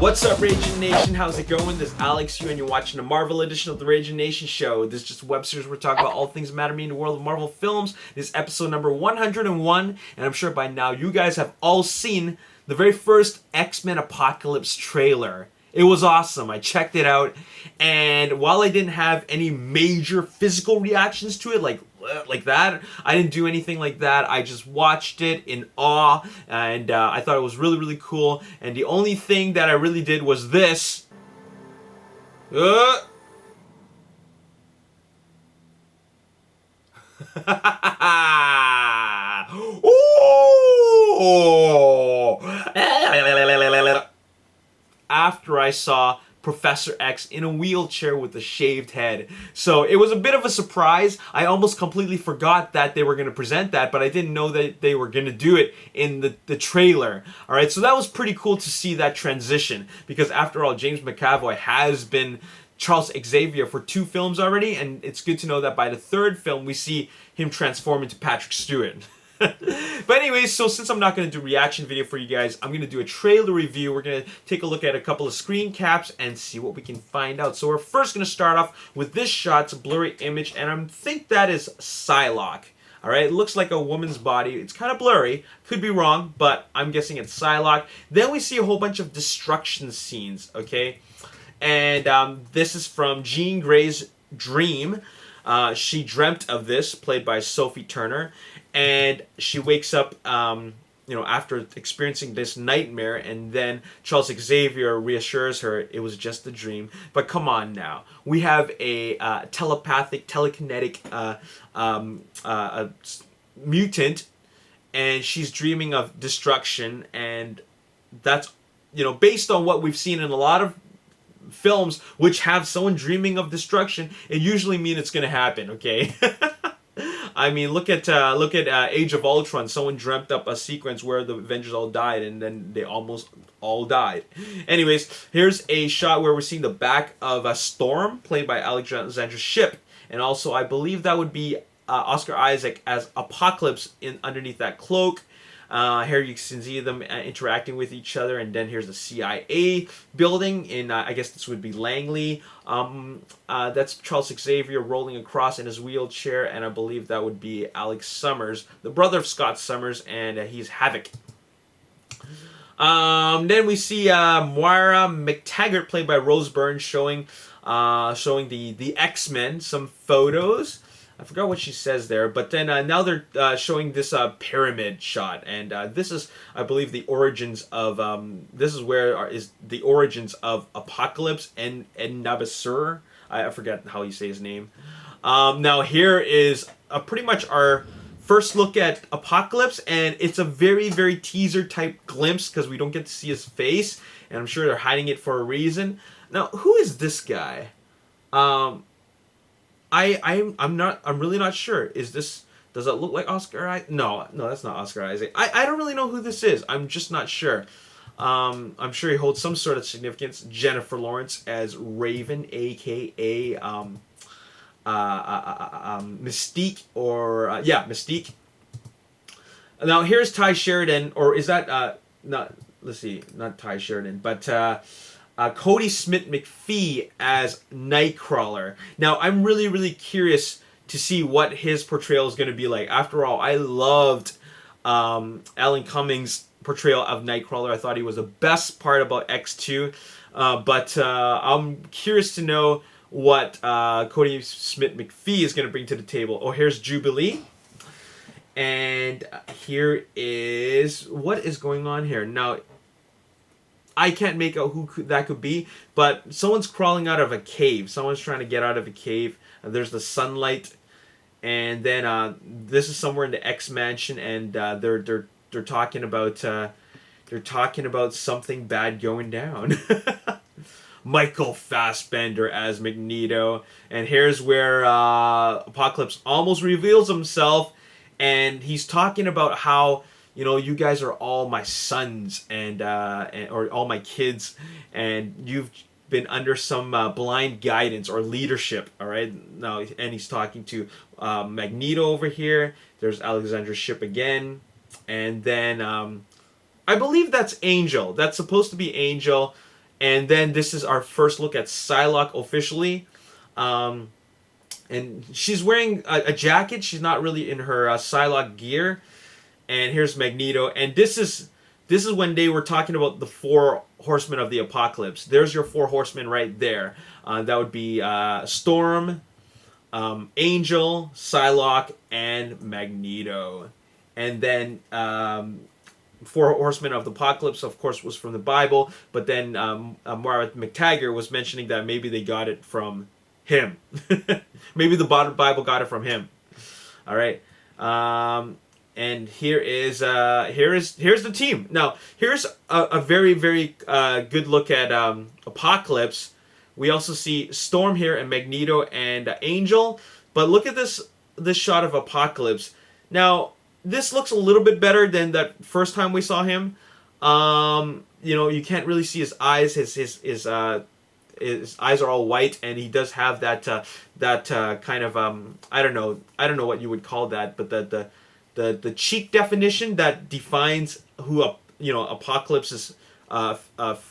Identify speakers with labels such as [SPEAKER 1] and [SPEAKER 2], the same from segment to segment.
[SPEAKER 1] What's up, Ragin Nation? How's it going? This is Alex Yu, and you're watching the Marvel edition of the Ragin Nation show. This is just a web series where we talk about all things that matter to me in the world of Marvel films. This is episode number 101, and I'm sure by now you guys have all seen the very first X-Men Apocalypse trailer. It was awesome. I checked it out, and while I didn't have any major physical reactions to it, like that, I didn't do anything like that. I just watched it in awe, and I thought it was really, really cool. And the only thing that I really did was this. After I saw Professor X in a wheelchair with a shaved head. So it was a bit of a surprise. I almost completely forgot that they were going to present that, but I didn't know that they were going to do it in the trailer. Alright, so that was pretty cool to see that transition, because after all, James McAvoy has been Charles Xavier for 2 films already, and it's good to know that by the 3rd film we see him transform into Patrick Stewart. But anyways, so since I'm not going to do a reaction video for you guys, I'm going to do a trailer review. We're going to take a look at a couple of screen caps and see what we can find out. So we're first going to start off with this shot. It's a blurry image, and I think that is Psylocke. Alright, it looks like a woman's body. It's kind of blurry. Could be wrong, but I'm guessing it's Psylocke. Then we see a whole bunch of destruction scenes, okay? And this is from Jean Grey's dream. She dreamt of this, played by Sophie Turner. And she wakes up, after experiencing this nightmare, and then Charles Xavier reassures her it was just a dream. But come on now, we have a telekinetic mutant, and she's dreaming of destruction, and that's, based on what we've seen in a lot of films which have someone dreaming of destruction, it usually means it's going to happen, okay? I mean, look at Age of Ultron. Someone dreamt up a sequence where the Avengers all died, and then they almost all died. Anyways, here's a shot where we're seeing the back of a Storm, played by Alexandra Shipp, and also I believe that would be Oscar Isaac as Apocalypse underneath that cloak. Here you can see them interacting with each other, and then here's the CIA building in, I guess this would be Langley. That's Charles Xavier rolling across in his wheelchair, and I believe that would be Alex Summers, the brother of Scott Summers, and he's Havoc. Then we see Moira McTaggart, played by Rose Byrne, showing the X-Men some photos. I forgot what she says there, but then now they're showing this pyramid shot, and this is, I believe, the origins of this is where is the origins of Apocalypse and Nabasur. I forget how you say his name. Now here is pretty much our first look at Apocalypse, and it's a very, very teaser type glimpse because we don't get to see his face, and I'm sure they're hiding it for a reason. Now, who is this guy? I'm really not sure. Does it look like Oscar Isaac? No, that's not Oscar Isaac. I don't really know who this is. I'm just not sure. I'm sure he holds some sort of significance. Jennifer Lawrence as Raven, aka Mystique, or Mystique. Now here's Ty Sheridan, or is that not Ty Sheridan, but Cody Smith-McPhee as Nightcrawler. Now, I'm really, really curious to see what his portrayal is going to be like. After all, I loved Alan Cummings' portrayal of Nightcrawler. I thought he was the best part about X2. But I'm curious to know what Cody Smith-McPhee is going to bring to the table. Oh, here's Jubilee. And here is... what is going on here? Now, I can't make out who that could be, but someone's crawling out of a cave. Someone's trying to get out of a cave. There's the sunlight, and then this is somewhere in the X Mansion, and they're talking about something bad going down. Michael Fassbender as Magneto, and here's where Apocalypse almost reveals himself, and he's talking about how, you guys are all my sons or all my kids, and you've been under some blind guidance or leadership. All right, now, and he's talking to Magneto over here. There's Alexandra Shipp again, and then I believe that's Angel. That's supposed to be Angel, And then this is our first look at Psylocke officially. And she's wearing a jacket. She's not really in her Psylocke gear. And here's Magneto. And this is when they were talking about the 4 horsemen of the apocalypse. There's your 4 horsemen right there. That would be Storm, Angel, Psylocke, and Magneto. And then 4 horsemen of the apocalypse, of course, was from the Bible. But then Moira McTaggart was mentioning that maybe they got it from him. Maybe the Bible got it from him. All right. And here's the team. Now here's a very good look at Apocalypse. We also see Storm here and Magneto and Angel. But look at this shot of Apocalypse. Now this looks a little bit better than that first time we saw him. You know, you can't really see his eyes. His eyes are all white, and he does have that kind of I don't know what you would call that, but the cheek definition that defines who Apocalypse's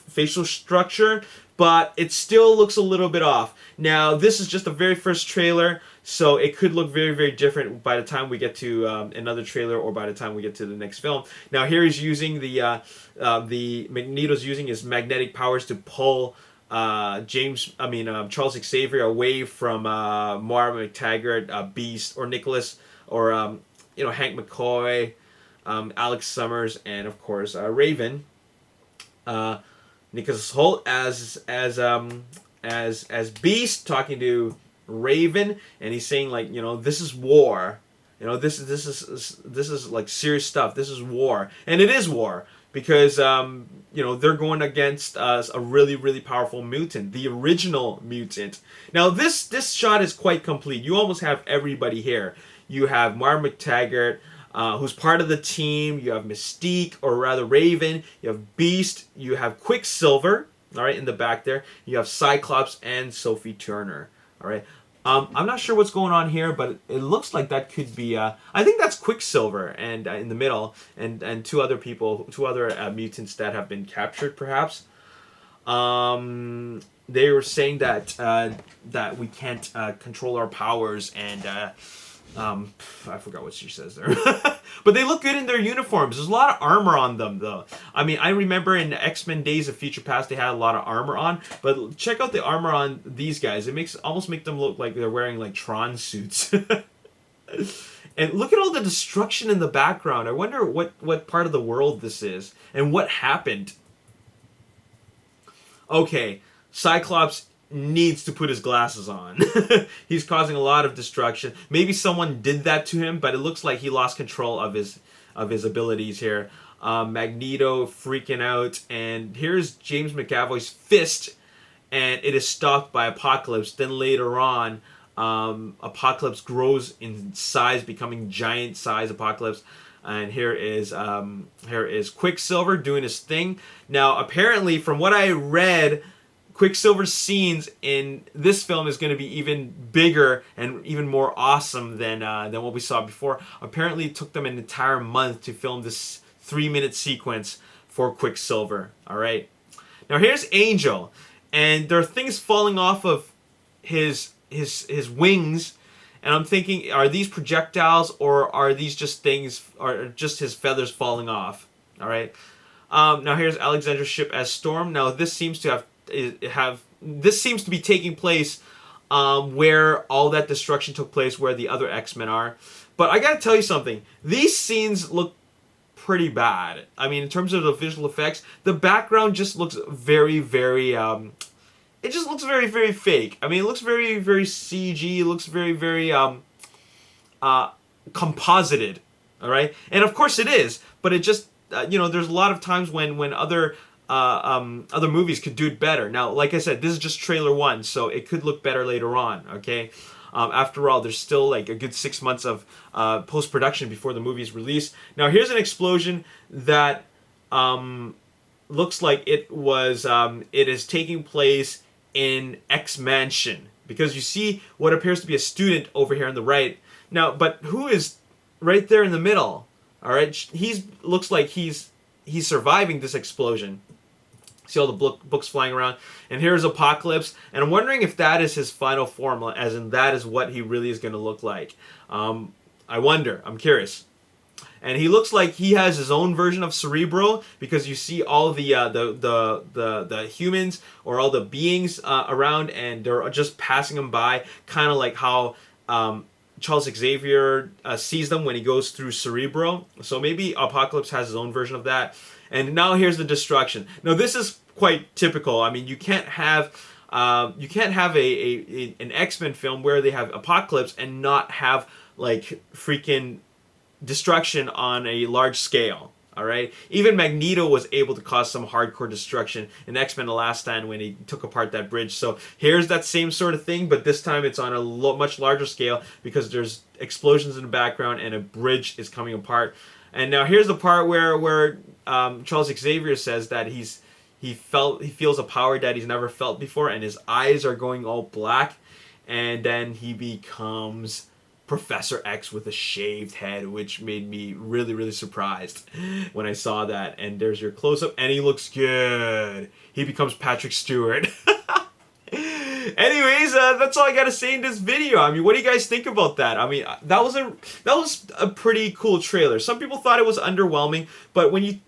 [SPEAKER 1] facial structure, but it still looks a little bit off. Now this is just the very first trailer, so it could look very different by the time we get to another trailer or by the time we get to the next film. Now here he's using the Magneto's using his magnetic powers to pull Charles Xavier away from Moira McTaggart, Beast, or Nicholas, or Hank McCoy, Alex Summers, and of course Raven. Nicholas Hoult as Beast, talking to Raven, and he's saying, like, this is war. This is like serious stuff. This is war, and it is war because they're going against a really powerful mutant, the original mutant. Now this shot is quite complete. You almost have everybody here. You have Moira McTaggart, who's part of the team. You have Mystique, or rather Raven. You have Beast. You have Quicksilver, all right, in the back there. You have Cyclops and Sophie Turner, all right. I'm not sure what's going on here, but it looks like that could be. I think that's Quicksilver, and in the middle, and two other mutants that have been captured, perhaps. They were saying that we can't control our powers, and I forgot what she says there. But they look good in their uniforms. There's a lot of armor on them, though. I mean, I remember in X-Men Days of Future Past, they had a lot of armor on. But check out the armor on these guys. It almost make them look like they're wearing, like, Tron suits. And look at all the destruction in the background. I wonder what part of the world this is. And what happened. Okay, Cyclops needs to put his glasses on. He's causing a lot of destruction. Maybe someone did that to him, but it looks like he lost control of his abilities here. Magneto freaking out, and here's James McAvoy's fist, and it is stopped by Apocalypse. Then later on, Apocalypse grows in size, becoming giant size Apocalypse. And here is Quicksilver doing his thing. Now, apparently, from what I read, Quicksilver's scenes in this film is going to be even bigger and even more awesome than what we saw before. Apparently, it took them an entire month to film this 3-minute sequence for Quicksilver. All right. Now here's Angel, and there are things falling off of his wings, and I'm thinking, are these projectiles or are these just things, or just his feathers falling off? All right. Now here's Alexandra's ship as Storm. Now this seems to be taking place where all that destruction took place, where the other X-Men are. But I gotta tell you something. These scenes look pretty bad. I mean, in terms of the visual effects, the background just looks very it just looks very fake. I mean, it looks very CG. It looks very composited. All right, and of course it is. But it just there's a lot of times when other movies could do it better. Now, like I said, this is just trailer 1, so it could look better later on, okay? After all, there's still like a good 6 months of post-production before the movie is released. Now, here's an explosion that looks like it is taking place in X Mansion, because you see what appears to be a student over here on the right. Now, but who is right there in the middle? All right, looks like he's surviving this explosion. See all the books flying around. And here's Apocalypse. And I'm wondering if that is his final form, as in that is what he really is going to look like. I wonder. I'm curious. And he looks like he has his own version of Cerebro, because you see all the humans or all the beings around, and they're just passing him by, kind of like how Charles Xavier sees them when he goes through Cerebro. So maybe Apocalypse has his own version of that. And now here's the destruction. Now this is quite typical. I mean, you can't have an X-Men film where they have Apocalypse and not have like freaking destruction on a large scale. All right, even Magneto was able to cause some hardcore destruction in X-Men: The Last Stand when he took apart that bridge. So here's that same sort of thing, but this time it's on a much larger scale, because there's explosions in the background and a bridge is coming apart. And now here's the part where Charles Xavier says that he feels a power that he's never felt before, and his eyes are going all black, and then he becomes Professor X with a shaved head, which made me really, really surprised when I saw that. And there's your close-up, and he looks good. He becomes Patrick Stewart. Anyways, that's all I gotta say in this video. I mean, what do you guys think about that? I mean, that was a pretty cool trailer. Some people thought it was underwhelming, but when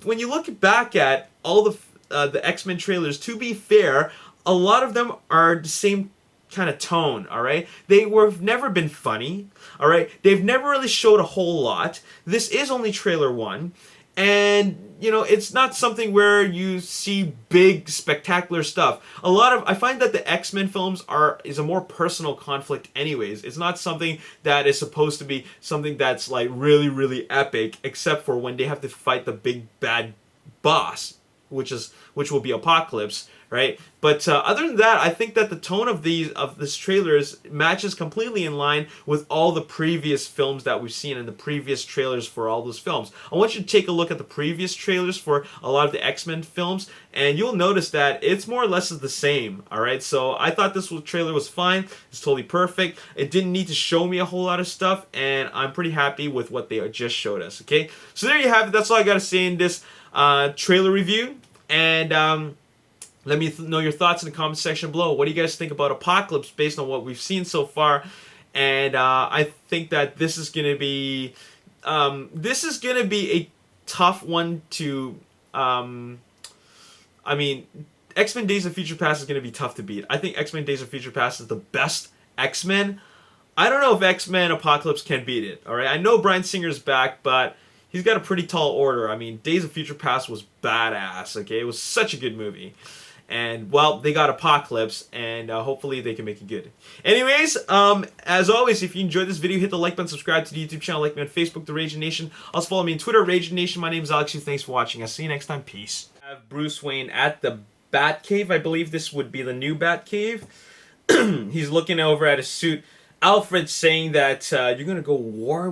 [SPEAKER 1] when you look back at all the X-Men trailers, to be fair, a lot of them are the same kind of tone. All right, have never been funny. All right, they've never really showed a whole lot. This is only trailer 1. And, it's not something where you see big, spectacular stuff. I find that the X-Men films is a more personal conflict anyways. It's not something that is supposed to be something that's like really, really epic, except for when they have to fight the big bad boss, which will be Apocalypse, right? But other than that, I think that the tone of this trailers matches completely in line with all the previous films that we've seen and the previous trailers for all those films. I want you to take a look at the previous trailers for a lot of the X-Men films, and you'll notice that it's more or less the same, all right? So I thought this trailer was fine. It's totally perfect. It didn't need to show me a whole lot of stuff, and I'm pretty happy with what they just showed us, okay? So there you have it. That's all I got to say in this trailer review. And let me know your thoughts in the comment section below. What do you guys think about Apocalypse based on what we've seen so far? And I think that this is gonna be a tough one to. I mean, X-Men: Days of Future Past is gonna be tough to beat. I think X-Men: Days of Future Past is the best X-Men. I don't know if X-Men Apocalypse can beat it. All right, I know Bryan Singer's back, but he's got a pretty tall order. I mean, Days of Future Past was badass, okay? It was such a good movie. And, well, they got Apocalypse, and hopefully they can make it good. Anyways, as always, if you enjoyed this video, hit the like button, subscribe to the YouTube channel, like me on Facebook, The Ragin Nation. Also follow me on Twitter, Ragin Nation. My name is Alex. Thanks for watching. I'll see you next time. Peace. I have Bruce Wayne at the Batcave. I believe this would be the new Batcave. He's looking over at his suit. Alfred's saying that you're going to go war